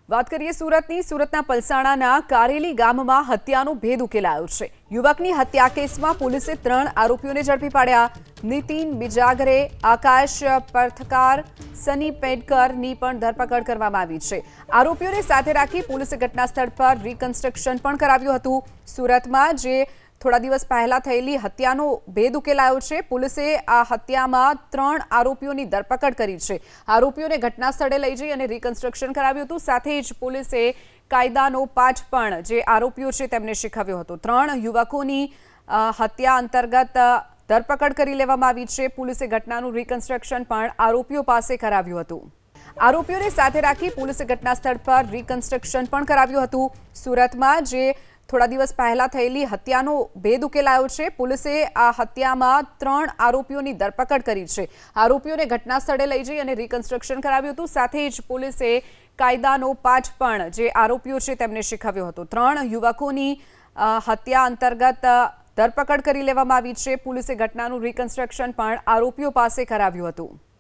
વાત કરીએ સુરતના પલસાણાના કારેલી ગામમાં હત્યાનો ભેદ ઉકેલાયો છે। યુવકની હત્યા કેસમાં પોલીસે 3 આરોપીઓને ઝડપી પાડ્યા। નીતિન બિજાગરે, આકાશ પરથકાર, સની પેડકરની પણ ધરપકડ કરવામાં આવી છે। આરોપીઓને સાથે રાખી પોલીસે ઘટના સ્થળ પર રિકન્સ્ટ્રક્શન પણ કરાવ્યું હતું। સુરતમાં જે થોડા દિવસ પહેલા થયેલી હત્યાનો ભેદ ઉકેલાયો છે। પોલીસે આ હત્યામાં 3 આરોપીઓની ધરપકડ કરી છે। આરોપીઓને ઘટના સ્થળે લઈ જઈ અને રિકન્સ્ટ્રક્શન કરાવ્યું હતું। સાથે જ પોલીસે કાયદાનો પાઠ પણ જે આરોપીઓ છે તેમને શીખવ્યો હતો। 3 યુવકોની હત્યા અંતર્ગત ધરપકડ કરી લેવામાં આવી છે। પોલીસે ઘટનાનું રિકન્સ્ટ્રક્શન પણ આરોપીઓ પાસે કરાવ્યું હતું। આરોપીઓને સાથે રાખી પોલીસે ઘટના સ્થળ પર રિકન્સ્ટ્રક્શન પણ કરાવ્યું હતું। સુરતમાં જે થોડા દિવસ પહેલા થયેલી હત્યાનો ભેદ ઉકેલાયો છે। પોલીસે આ હત્યામાં 3 આરોપીઓની ધરપકડ કરી છે। આરોપીઓને ઘટના સ્થળે લઈ જઈ અને રિકન્સ્ટ્રક્શન કરાવ્યું હતું। સાથે જ પોલીસે કાયદાનો પાઠ પણ જે આરોપીઓ છે તેમને શીખવ્યો હતો। 3 યુવકોની હત્યા અંતર્ગત ધરપકડ કરી લેવામાં આવી છે। પોલીસે ઘટનાનું રિકન્સ્ટ્રક્શન પણ આરોપીઓ પાસે કરાવ્યું હતું।